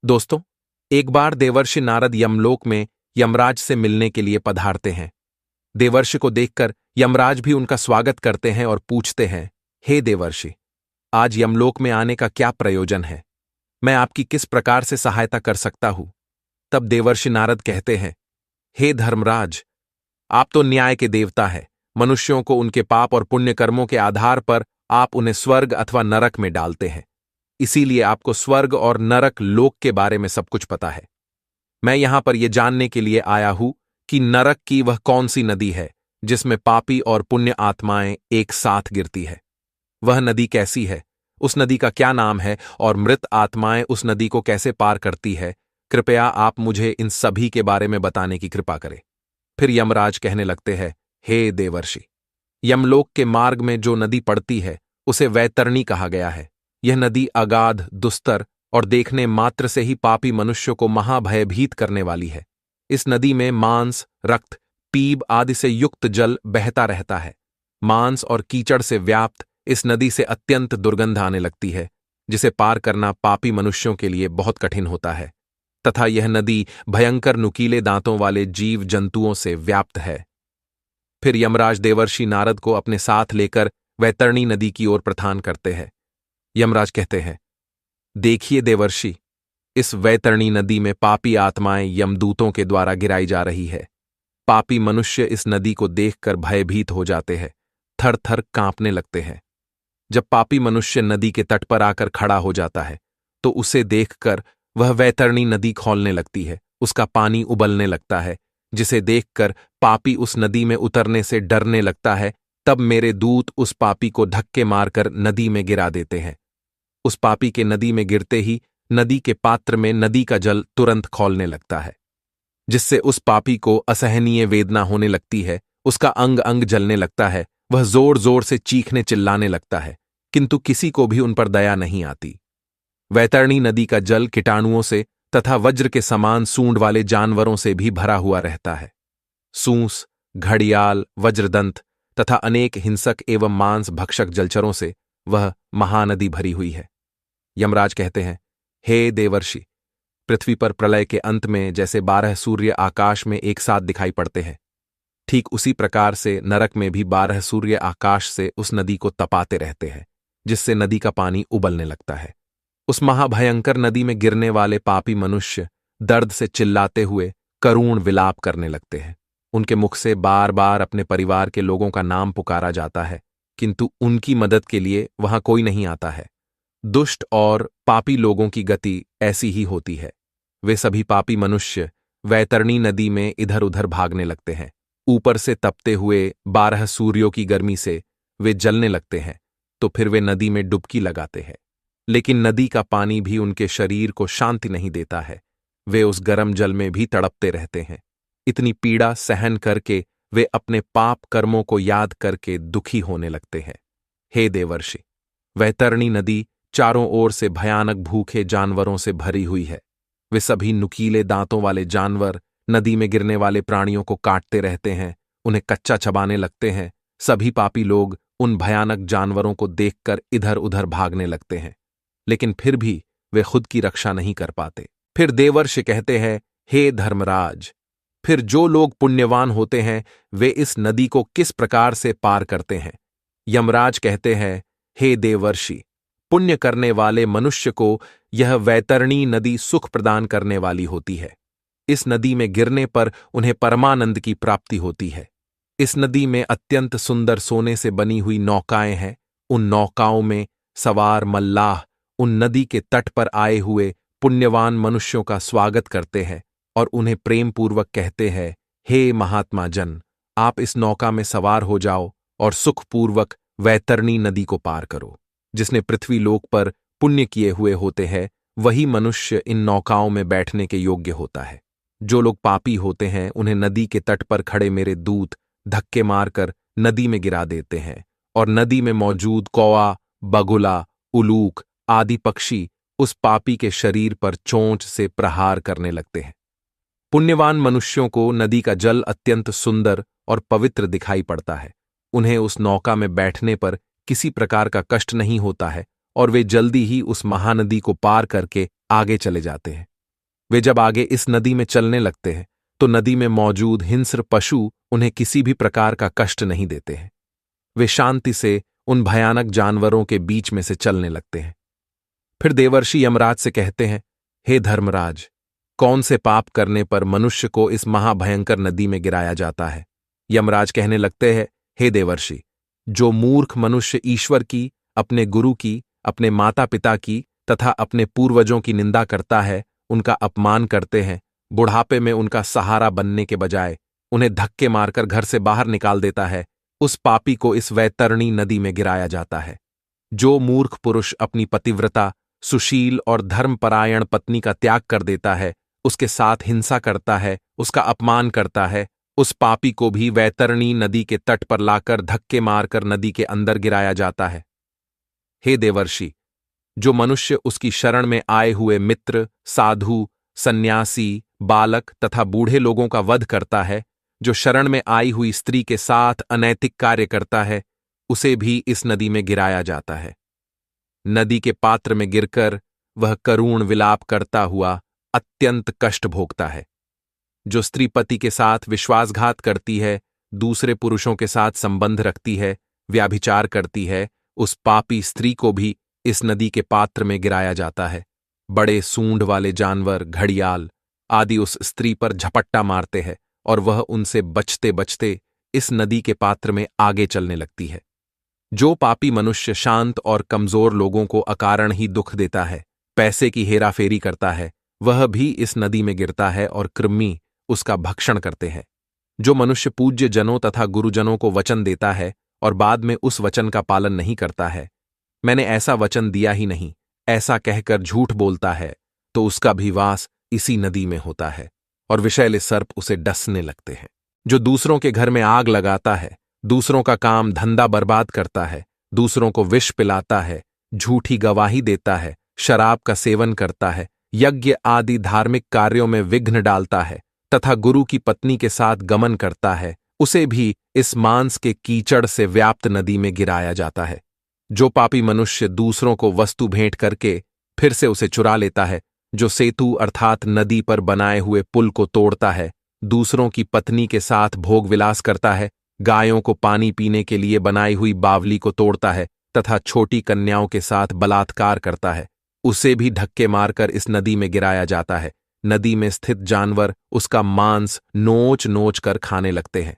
दोस्तों, एक बार देवर्षि नारद यमलोक में यमराज से मिलने के लिए पधारते हैं। देवर्षि को देखकर यमराज भी उनका स्वागत करते हैं और पूछते हैं, हे देवर्षि, आज यमलोक में आने का क्या प्रयोजन है? मैं आपकी किस प्रकार से सहायता कर सकता हूं? तब देवर्षि नारद कहते हैं, हे धर्मराज, आप तो न्याय के देवता हैं। मनुष्यों को उनके पाप और पुण्य कर्मों के आधार पर आप उन्हें स्वर्ग अथवा नरक में डालते हैं। इसीलिए आपको स्वर्ग और नरक लोक के बारे में सब कुछ पता है। मैं यहां पर यह जानने के लिए आया हूं कि नरक की वह कौन सी नदी है जिसमें पापी और पुण्य आत्माएं एक साथ गिरती है। वह नदी कैसी है, उस नदी का क्या नाम है और मृत आत्माएं उस नदी को कैसे पार करती है? कृपया आप मुझे इन सभी के बारे में बताने की कृपा करें। फिर यमराज कहने लगते हैं, हे देवर्षि, यमलोक के मार्ग में जो नदी पड़ती है उसे वैतरणी कहा गया है। यह नदी अगाध, दुस्तर और देखने मात्र से ही पापी मनुष्य को महाभयभीत करने वाली है। इस नदी में मांस, रक्त, पीप आदि से युक्त जल बहता रहता है। मांस और कीचड़ से व्याप्त इस नदी से अत्यंत दुर्गंध आने लगती है, जिसे पार करना पापी मनुष्यों के लिए बहुत कठिन होता है। तथा यह नदी भयंकर नुकीले दांतों वाले जीव जंतुओं से व्याप्त है। फिर यमराज देवर्षि नारद को अपने साथ लेकर वैतरणी नदी की ओर प्रस्थान करते हैं। यमराज कहते हैं, देखिए देवर्षि, इस वैतरणी नदी में पापी आत्माएं यमदूतों के द्वारा गिराई जा रही है। पापी मनुष्य इस नदी को देखकर भयभीत हो जाते हैं, थर थर कांपने लगते हैं। जब पापी मनुष्य नदी के तट पर आकर खड़ा हो जाता है तो उसे देखकर वह वैतरणी नदी खौलने लगती है। उसका पानी उबलने लगता है, जिसे देखकर पापी उस नदी में उतरने से डरने लगता है। तब मेरे दूत उस पापी को धक्के मारकर नदी में गिरा देते हैं। उस पापी के नदी में गिरते ही नदी के पात्र में नदी का जल तुरंत खौलने लगता है, जिससे उस पापी को असहनीय वेदना होने लगती है। उसका अंग अंग जलने लगता है। वह जोर जोर से चीखने चिल्लाने लगता है, किंतु किसी को भी उन पर दया नहीं आती। वैतरणी नदी का जल कीटाणुओं से तथा वज्र के समान सूंड वाले जानवरों से भी भरा हुआ रहता है। सूंस, घड़ियाल, वज्रदंत तथा अनेक हिंसक एवं मांस भक्षक जलचरों से वह महानदी भरी हुई है। यमराज कहते हैं, हे देवर्षि, पृथ्वी पर प्रलय के अंत में जैसे 12 सूर्य आकाश में एक साथ दिखाई पड़ते हैं, ठीक उसी प्रकार से नरक में भी 12 सूर्य आकाश से उस नदी को तपाते रहते हैं, जिससे नदी का पानी उबलने लगता है। उस महाभयंकर नदी में गिरने वाले पापी मनुष्य दर्द से चिल्लाते हुए करुण विलाप करने लगते हैं। उनके मुख से बार बार अपने परिवार के लोगों का नाम पुकारा जाता है, किंतु उनकी मदद के लिए वहां कोई नहीं आता है। दुष्ट और पापी लोगों की गति ऐसी ही होती है। वे सभी पापी मनुष्य वैतरणी नदी में इधर उधर भागने लगते हैं। ऊपर से तपते हुए 12 सूर्यों की गर्मी से वे जलने लगते हैं, तो फिर वे नदी में डुबकी लगाते हैं। लेकिन नदी का पानी भी उनके शरीर को शांति नहीं देता है। वे उस गर्म जल में भी तड़पते रहते हैं। इतनी पीड़ा सहन करके वे अपने पाप कर्मों को याद करके दुखी होने लगते हैं। हे देवर्षि, वैतरणी नदी चारों ओर से भयानक भूखे जानवरों से भरी हुई है। वे सभी नुकीले दांतों वाले जानवर नदी में गिरने वाले प्राणियों को काटते रहते हैं, उन्हें कच्चा चबाने लगते हैं। सभी पापी लोग उन भयानक जानवरों को देखकर इधर उधर भागने लगते हैं, लेकिन फिर भी वे खुद की रक्षा नहीं कर पाते। फिर देवर्षि कहते हैं, हे धर्मराज, फिर जो लोग पुण्यवान होते हैं वे इस नदी को किस प्रकार से पार करते हैं? यमराज कहते हैं, हे देवर्षि, पुण्य करने वाले मनुष्य को यह वैतरणी नदी सुख प्रदान करने वाली होती है। इस नदी में गिरने पर उन्हें परमानंद की प्राप्ति होती है। इस नदी में अत्यंत सुंदर सोने से बनी हुई नौकाएं हैं। उन नौकाओं में सवार मल्लाह उन नदी के तट पर आए हुए पुण्यवान मनुष्यों का स्वागत करते हैं और उन्हें प्रेम पूर्वक कहते हैं, हे महात्मा जन, आप इस नौका में सवार हो जाओ और सुखपूर्वक वैतरणी नदी को पार करो। जिसने पृथ्वी लोक पर पुण्य किए हुए होते हैं वही मनुष्य इन नौकाओं में बैठने के योग्य होता है। जो लोग पापी होते हैं उन्हें नदी के तट पर खड़े मेरे दूत धक्के मारकर नदी में गिरा देते हैं और नदी में मौजूद कौआ, बगुला, उलूक आदि पक्षी उस पापी के शरीर पर चोंच से प्रहार करने लगते हैं। पुण्यवान मनुष्यों को नदी का जल अत्यंत सुंदर और पवित्र दिखाई पड़ता है। उन्हें उस नौका में बैठने पर किसी प्रकार का कष्ट नहीं होता है और वे जल्दी ही उस महानदी को पार करके आगे चले जाते हैं। वे जब आगे इस नदी में चलने लगते हैं तो नदी में मौजूद हिंस्र पशु उन्हें किसी भी प्रकार का कष्ट नहीं देते हैं। वे शांति से उन भयानक जानवरों के बीच में से चलने लगते हैं। फिर देवर्षि यमराज से कहते हैं, हे धर्मराज, कौन से पाप करने पर मनुष्य को इस महाभयंकर नदी में गिराया जाता है? यमराज कहने लगते हैं, हे देवर्षि, जो मूर्ख मनुष्य ईश्वर की, अपने गुरु की, अपने माता पिता की तथा अपने पूर्वजों की निंदा करता है, उनका अपमान करते हैं, बुढ़ापे में उनका सहारा बनने के बजाय उन्हें धक्के मारकर घर से बाहर निकाल देता है, उस पापी को इस वैतरणी नदी में गिराया जाता है। जो मूर्ख पुरुष अपनी पतिव्रता, सुशील और धर्मपरायण पत्नी का त्याग कर देता है, उसके साथ हिंसा करता है, उसका अपमान करता है, उस पापी को भी वैतरणी नदी के तट पर लाकर धक्के मारकर नदी के अंदर गिराया जाता है। हे देवर्षि, जो मनुष्य उसकी शरण में आए हुए मित्र, साधु, सन्यासी, बालक तथा बूढ़े लोगों का वध करता है, जो शरण में आई हुई स्त्री के साथ अनैतिक कार्य करता है, उसे भी इस नदी में गिराया जाता है। नदी के पात्र में गिरकर वह करुण विलाप करता हुआ अत्यंत कष्ट भोगता है। जो स्त्री पति के साथ विश्वासघात करती है, दूसरे पुरुषों के साथ संबंध रखती है, व्याभिचार करती है, उस पापी स्त्री को भी इस नदी के पात्र में गिराया जाता है। बड़े सूंड वाले जानवर, घड़ियाल आदि उस स्त्री पर झपट्टा मारते हैं और वह उनसे बचते बचते इस नदी के पात्र में आगे चलने लगती है। जो पापी मनुष्य शांत और कमजोर लोगों को अकारण ही दुख देता है, पैसे की हेराफेरी करता है, वह भी इस नदी में गिरता है और कृमि उसका भक्षण करते हैं। जो मनुष्य पूज्य जनों तथा गुरुजनों को वचन देता है और बाद में उस वचन का पालन नहीं करता है, मैंने ऐसा वचन दिया ही नहीं, ऐसा कहकर झूठ बोलता है, तो उसका भी वास इसी नदी में होता है और विषैले सर्प उसे डसने लगते हैं। जो दूसरों के घर में आग लगाता है, दूसरों का काम धंधा बर्बाद करता है, दूसरों को विष पिलाता है, झूठी गवाही देता है, शराब का सेवन करता है, यज्ञ आदि धार्मिक कार्यों में विघ्न डालता है तथा गुरु की पत्नी के साथ गमन करता है, उसे भी इस मांस के कीचड़ से व्याप्त नदी में गिराया जाता है। जो पापी मनुष्य दूसरों को वस्तु भेंट करके फिर से उसे चुरा लेता है, जो सेतु अर्थात नदी पर बनाए हुए पुल को तोड़ता है, दूसरों की पत्नी के साथ भोग विलास करता है, गायों को पानी पीने के लिए बनाई हुई बावली को तोड़ता है तथा छोटी कन्याओं के साथ बलात्कार करता है, उसे भी धक्के मारकर इस नदी में गिराया जाता है। नदी में स्थित जानवर उसका मांस नोच नोच कर खाने लगते हैं।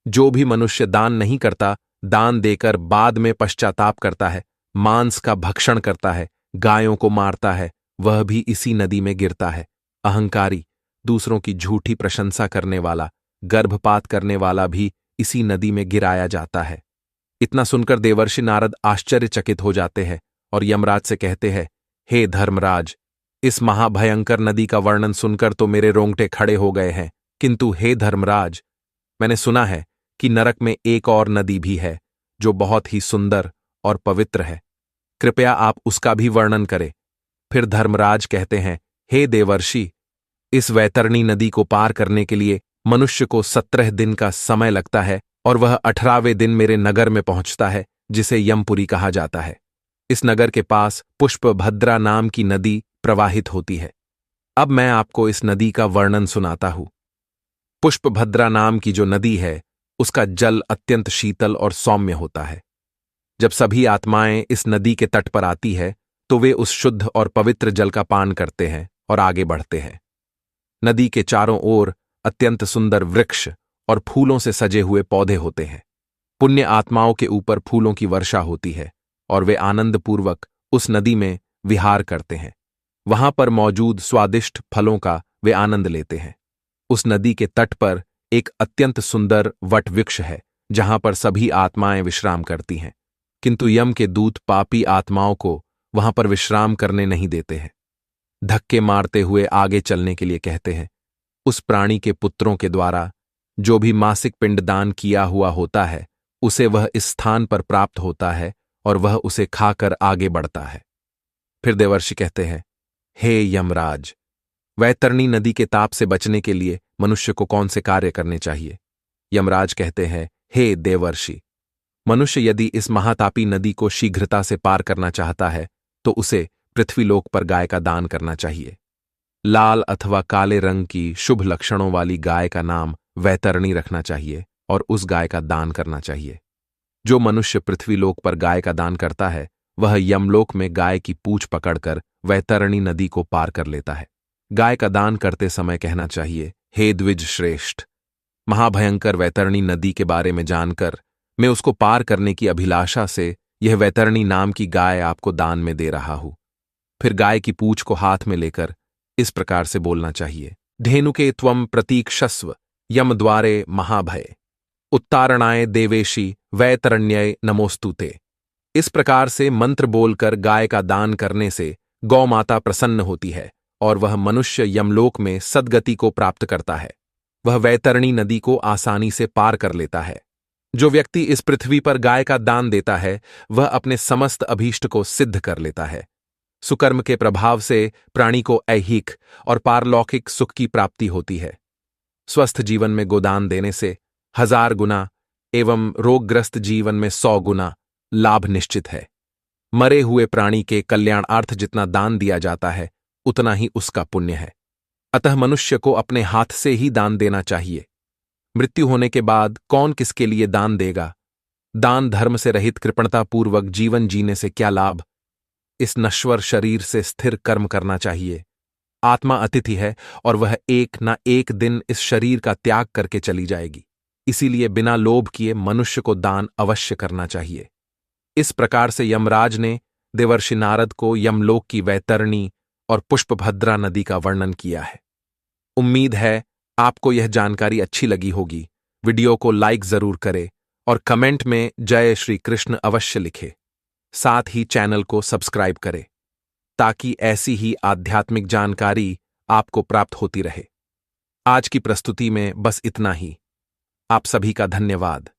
जो भी मनुष्य दान नहीं करता, दान देकर बाद में पश्चाताप करता है, मांस का भक्षण करता है, गायों को मारता है, वह भी इसी नदी में गिरता है। अहंकारी, दूसरों की झूठी प्रशंसा करने वाला, गर्भपात करने वाला भी इसी नदी में गिराया जाता है। इतना सुनकर देवर्षि नारद आश्चर्यचकित हो जाते हैं और यमराज से कहते हैं, हे धर्मराज, इस महाभयंकर नदी का वर्णन सुनकर तो मेरे रोंगटे खड़े हो गए हैं, किंतु हे धर्मराज, मैंने सुना है कि नरक में एक और नदी भी है जो बहुत ही सुंदर और पवित्र है, कृपया आप उसका भी वर्णन करें। फिर धर्मराज कहते हैं, हे देवर्षि, इस वैतरणी नदी को पार करने के लिए मनुष्य को 17 दिन का समय लगता है और वह 18वें दिन मेरे नगर में पहुंचता है, जिसे यमपुरी कहा जाता है। इस नगर के पास पुष्पभद्रा नाम की नदी प्रवाहित होती है। अब मैं आपको इस नदी का वर्णन सुनाता हूं। पुष्पभद्रा नाम की जो नदी है, उसका जल अत्यंत शीतल और सौम्य होता है। जब सभी आत्माएं इस नदी के तट पर आती है तो वे उस शुद्ध और पवित्र जल का पान करते हैं और आगे बढ़ते हैं। नदी के चारों ओर अत्यंत सुंदर वृक्ष और फूलों से सजे हुए पौधे होते हैं। पुण्य आत्माओं के ऊपर फूलों की वर्षा होती है और वे आनंदपूर्वक उस नदी में विहार करते हैं। वहां पर मौजूद स्वादिष्ट फलों का वे आनंद लेते हैं। उस नदी के तट पर एक अत्यंत सुंदर वट वृक्ष है, जहां पर सभी आत्माएं विश्राम करती हैं, किंतु यम के दूत पापी आत्माओं को वहां पर विश्राम करने नहीं देते हैं। धक्के मारते हुए आगे चलने के लिए कहते हैं। उस प्राणी के पुत्रों के द्वारा जो भी मासिक पिंडदान किया हुआ होता है, उसे वह इस स्थान पर प्राप्त होता है और वह उसे खाकर आगे बढ़ता है। फिर देवर्षि कहते हैं, हे यमराज, वैतरणी नदी के ताप से बचने के लिए मनुष्य को कौन से कार्य करने चाहिए? यमराज कहते हैं, हे देवर्षि, मनुष्य यदि इस महातापी नदी को शीघ्रता से पार करना चाहता है तो उसे पृथ्वीलोक पर गाय का दान करना चाहिए। लाल अथवा काले रंग की शुभ लक्षणों वाली गाय का नाम वैतरणी रखना चाहिए और उस गाय का दान करना चाहिए। जो मनुष्य पृथ्वीलोक पर गाय का दान करता है वह यमलोक में गाय की पूंछ पकड़कर वैतरणी नदी को पार कर लेता है। गाय का दान करते समय कहना चाहिए, हे द्विज श्रेष्ठ, महाभयंकर वैतरणी नदी के बारे में जानकर मैं उसको पार करने की अभिलाषा से यह वैतरणी नाम की गाय आपको दान में दे रहा हूं। फिर गाय की पूंछ को हाथ में लेकर इस प्रकार से बोलना चाहिए, धेनुके त्वम प्रतीक्षस्व यम द्वारे महाभय उत्तारणाय देवेशी वैतरण्यय नमोस्तुते। इस प्रकार से मंत्र बोलकर गाय का दान करने से गौ माता प्रसन्न होती है और वह मनुष्य यमलोक में सद्गति को प्राप्त करता है। वह वैतरणी नदी को आसानी से पार कर लेता है। जो व्यक्ति इस पृथ्वी पर गाय का दान देता है वह अपने समस्त अभीष्ट को सिद्ध कर लेता है। सुकर्म के प्रभाव से प्राणी को ऐहिक और पारलौकिक सुख की प्राप्ति होती है। स्वस्थ जीवन में गोदान देने से 1000 गुना एवं रोगग्रस्त जीवन में 100 गुना लाभ निश्चित है। मरे हुए प्राणी के कल्याणार्थ जितना दान दिया जाता है उतना ही उसका पुण्य है। अतः मनुष्य को अपने हाथ से ही दान देना चाहिए। मृत्यु होने के बाद कौन किसके लिए दान देगा? दान धर्म से रहित कृपणतापूर्वक जीवन जीने से क्या लाभ? इस नश्वर शरीर से स्थिर कर्म करना चाहिए। आत्मा अतिथि है और वह एक न एक दिन इस शरीर का त्याग करके चली जाएगी। इसीलिए बिना लोभ किए मनुष्य को दान अवश्य करना चाहिए। इस प्रकार से यमराज ने देवर्षि नारद को यमलोक की वैतरणी और पुष्पभद्रा नदी का वर्णन किया है। उम्मीद है आपको यह जानकारी अच्छी लगी होगी। वीडियो को लाइक जरूर करें और कमेंट में जय श्री कृष्ण अवश्य लिखें। साथ ही चैनल को सब्सक्राइब करें ताकि ऐसी ही आध्यात्मिक जानकारी आपको प्राप्त होती रहे। आज की प्रस्तुति में बस इतना ही। आप सभी का धन्यवाद।